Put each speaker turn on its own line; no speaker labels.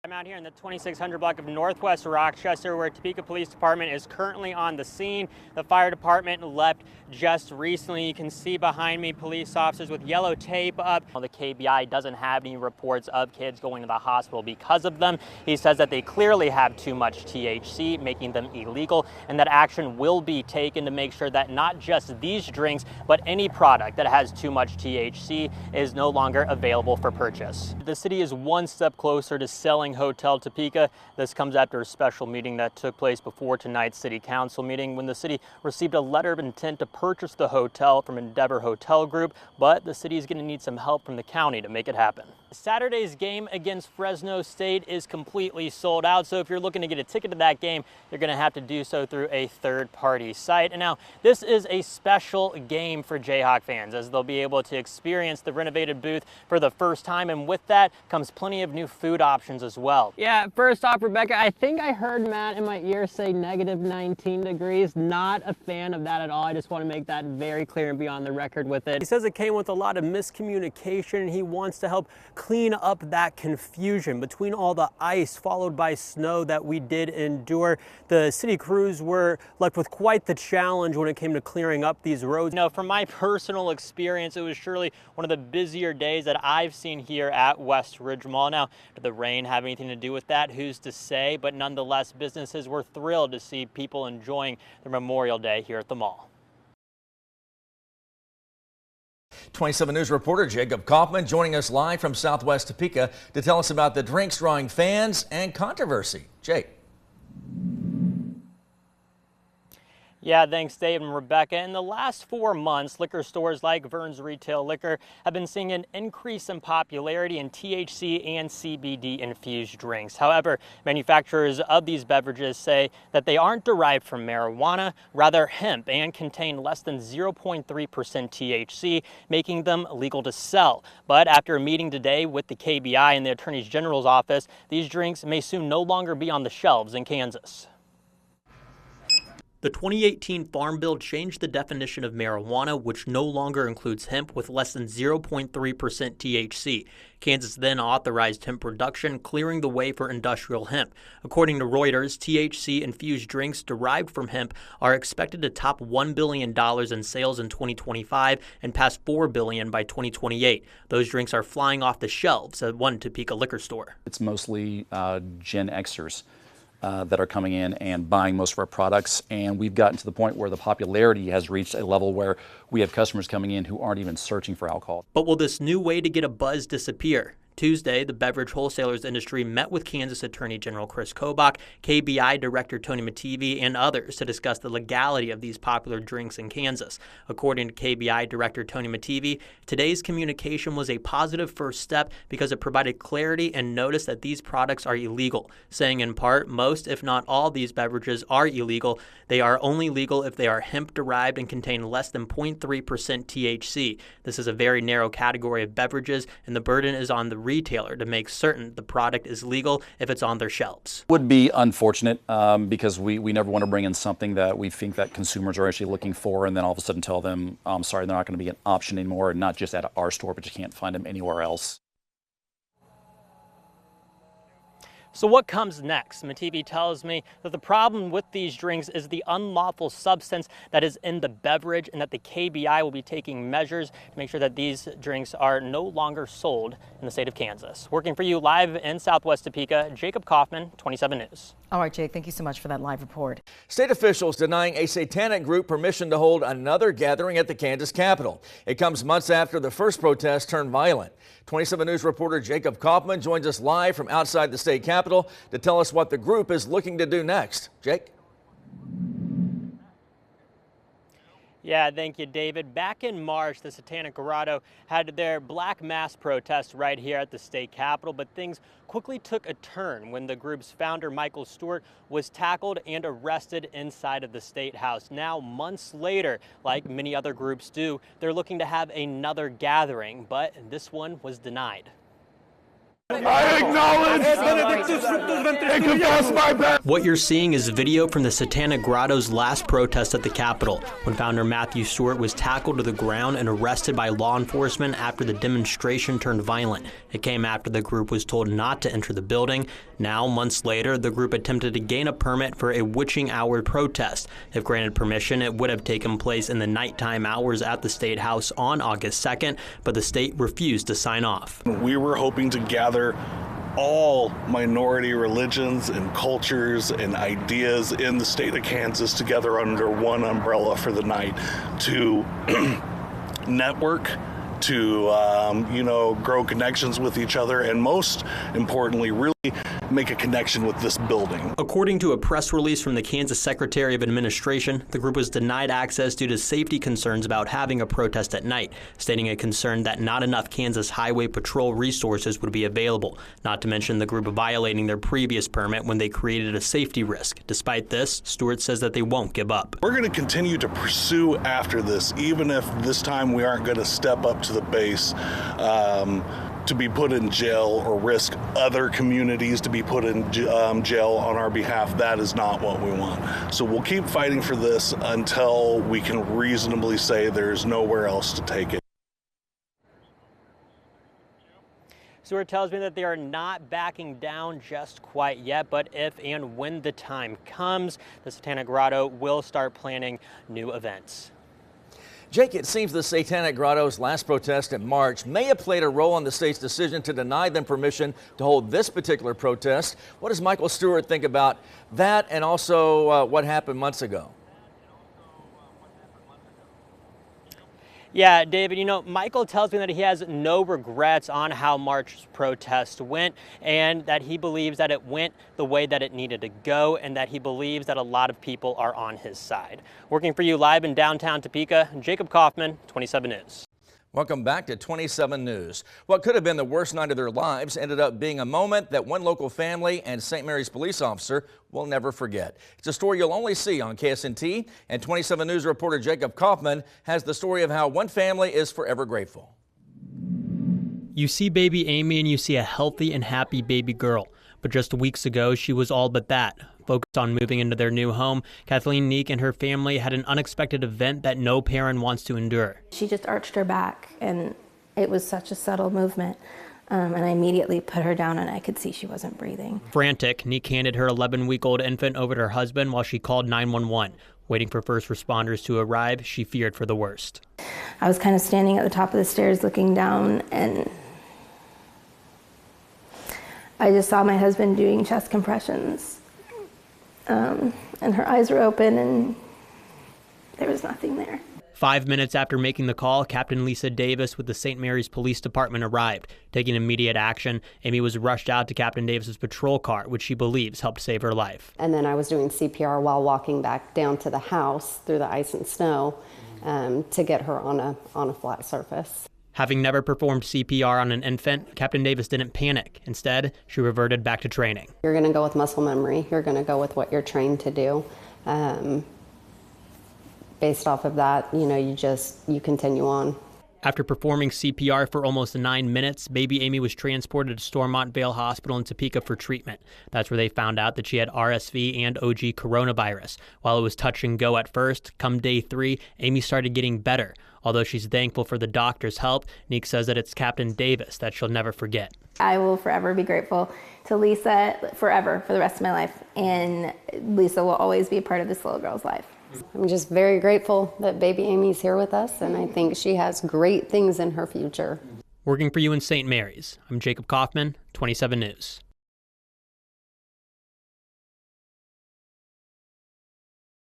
I'm out here in the 2600 block of Northwest Rochester, where Topeka Police Department is currently on the scene. The fire department left just recently. You can see behind me police officers with yellow tape up. The KBI doesn't have any reports of kids going to the hospital because of them. He says that they clearly have too much THC, making them illegal, and that action will be taken to make sure that not just these drinks, but any product that has too much THC is no longer available for purchase. The city is one step closer to selling Hotel Topeka. This comes after a special meeting that took place before tonight's city council meeting, when the city received a letter of intent to purchase the hotel from Endeavor Hotel Group, but the city is going to need some help from the county to make it happen. Saturday's game against Fresno State is completely sold out, so if you're looking to get a ticket to that game, you're going to have to do so through a third-party site. And now, this is a special game for Jayhawk fans, as they'll be able to experience the renovated booth for the first time, and with that comes plenty of new food options as well. Yeah, first off, Rebecca, I think I heard Matt in my ear say negative 19 degrees. Not a fan of that at all. I just want to make that very clear and be on the record with it. He says it came with a lot of miscommunication, and he wants to help clean up that confusion between all the ice followed by snow that we did endure. The city crews were left with quite the challenge when it came to clearing up these roads. You know, from my personal experience, it was surely one of the busier days that I've seen here at West Ridge Mall. Now, did the rain have anything to do with that? Who's to say? But nonetheless, businesses were thrilled to see people enjoying their Memorial Day here at the mall.
27 News reporter Jacob Kaufman joining us live from Southwest Topeka to tell us about the drinks drawing fans and controversy. Jake.
Yeah, thanks, Dave and Rebecca. In the last 4 months, liquor stores like Vern's Retail Liquor have been seeing an increase in popularity in THC and CBD infused drinks. However, manufacturers of these beverages say that they aren't derived from marijuana, rather hemp, and contain less than 0.3% THC, making them legal to sell. But after a meeting today with the KBI and the Attorney General's office, these drinks may soon no longer be on the shelves in Kansas. The 2018 Farm Bill changed the definition of marijuana, which no longer includes hemp with less than 0.3% THC. Kansas then authorized hemp production, clearing the way for industrial hemp. According to Reuters, THC-infused drinks derived from hemp are expected to top $1 billion in sales in 2025 and pass $4 billion by 2028. Those drinks are flying off the shelves at one Topeka liquor store.
It's mostly Gen Xers that are coming in and buying most of our products, and we've gotten to the point where the popularity has reached a level where we have customers coming in who aren't even searching for alcohol.
But will this new way to get a buzz disappear? Tuesday, the beverage wholesalers industry met with Kansas Attorney General Chris Kobach, KBI Director Tony Mattivi, and others to discuss the legality of these popular drinks in Kansas. According to KBI Director Tony Mattivi, today's communication was a positive first step because it provided clarity and notice that these products are illegal, saying in part, most, if not all, these beverages are illegal. They are only legal if they are hemp-derived and contain less than 0.3% THC. This is a very narrow category of beverages, and the burden is on the retailer to make certain the product is legal if it's on their shelves.
Would be unfortunate because we never want to bring in something that we think that consumers are actually looking for and then all of a sudden tell them, I'm sorry, they're not going to be an option anymore, and not just at our store, but you can't find them anywhere else.
So what comes next? Mattivi tells me that the problem with these drinks is the unlawful substance that is in the beverage, and that the KBI will be taking measures to make sure that these drinks are no longer sold in the state of Kansas. Working for you live in Southwest Topeka, Jacob Kaufman, 27 News.
All right, Jake, thank you so much for that live report.
State officials denying a satanic group permission to hold another gathering at the Kansas Capitol. It comes months after the first protest turned violent. 27 News reporter Jacob Kaufman joins us live from outside the state capitol to tell us what the group is looking to do next. Jake?
Yeah, thank you, David. Back in March, the Satanic Grotto had their Black Mass protest right here at the state capitol, but things quickly took a turn when the group's founder, Michael Stewart, was tackled and arrested inside of the State House. Now, months later, like many other groups do, they're looking to have another gathering, but this one was denied.
I acknowledge and confess my bad.
What you're seeing is video from the Satanic Grotto's last protest at the Capitol, when founder Matthew Stewart was tackled to the ground and arrested by law enforcement after the demonstration turned violent. It came after the group was told not to enter the building. Now, months later, the group attempted to gain a permit for a witching hour protest. If granted permission, it would have taken place in the nighttime hours at the State House on August 2nd, but the state refused to sign off.
We were hoping to gather all minority religions and cultures and ideas in the state of Kansas together under one umbrella for the night to network, to grow connections with each other, and most importantly, really make a connection with this building.
According to a press release from the Kansas Secretary of Administration, the group was denied access due to safety concerns about having a protest at night, stating a concern that not enough Kansas Highway Patrol resources would be available, not to mention the group violating their previous permit when they created a safety risk. Despite this, Stewart says that they won't give up.
We're going to continue to pursue after this, even if this time we aren't going to step up to the base to be put in jail or risk other communities to be put in jail on our behalf. That is not what we want. So we'll keep fighting for this until we can reasonably say there's nowhere else to take it.
Stewart tells me that they are not backing down just quite yet, but if and when the time comes, the Satanic Grotto will start planning new events.
Jake, it seems the Satanic Grotto's last protest in March may have played a role in the state's decision to deny them permission to hold this particular protest. What does Michael Stewart think about that, and also what happened months ago?
Yeah, David, Michael tells me that he has no regrets on how March's protest went, and that he believes that it went the way that it needed to go, and that he believes that a lot of people are on his side. Working for you live in downtown Topeka, Jacob Kaufman, 27 News.
Welcome back to 27 News. What could have been the worst night of their lives ended up being a moment that one local family and St. Mary's police officer will never forget. It's a story you'll only see on KSNT, and 27 News reporter Jacob Kaufman has the story of how one family is forever grateful.
You see baby Amy and you see a healthy and happy baby girl. But just weeks ago, she was all but that. Focused on moving into their new home, Kathleen Neek and her family had an unexpected event that no parent wants to endure.
She just arched her back, and it was such a subtle movement. And I immediately put her down, and I could see she wasn't breathing.
Frantic, Neek handed her 11-week-old infant over to her husband while she called 911. Waiting for first responders to arrive, she feared for the worst.
I was kind of standing at the top of the stairs looking down, and I just saw my husband doing chest compressions. And her eyes were open, and there was nothing there.
5 minutes after making the call, Captain Lisa Davis with the St. Mary's Police Department arrived. Taking immediate action, Amy was rushed out to Captain Davis's patrol car, which she believes helped save her life.
And then I was doing CPR while walking back down to the house through the ice and snow to get her on a flat surface.
Having never performed CPR on an infant, Captain Davis didn't panic. Instead, she reverted back to training.
You're going to go with muscle memory. You're going to go with what you're trained to do. Based off of that, you continue on.
After performing CPR for almost 9 minutes, baby Amy was transported to Stormont Vale Hospital in Topeka for treatment. That's where they found out that she had RSV and OG coronavirus. While it was touch and go at first, come day 3, Amy started getting better. Although she's thankful for the doctor's help, Neek says that it's Captain Davis that she'll never forget.
I will forever be grateful to Lisa, forever, for the rest of my life. And Lisa will always be a part of this little girl's life.
I'm just very grateful that baby Amy's here with us, and I think she has great things in her future.
Working for you in St. Mary's, I'm Jacob Kaufman, 27 News.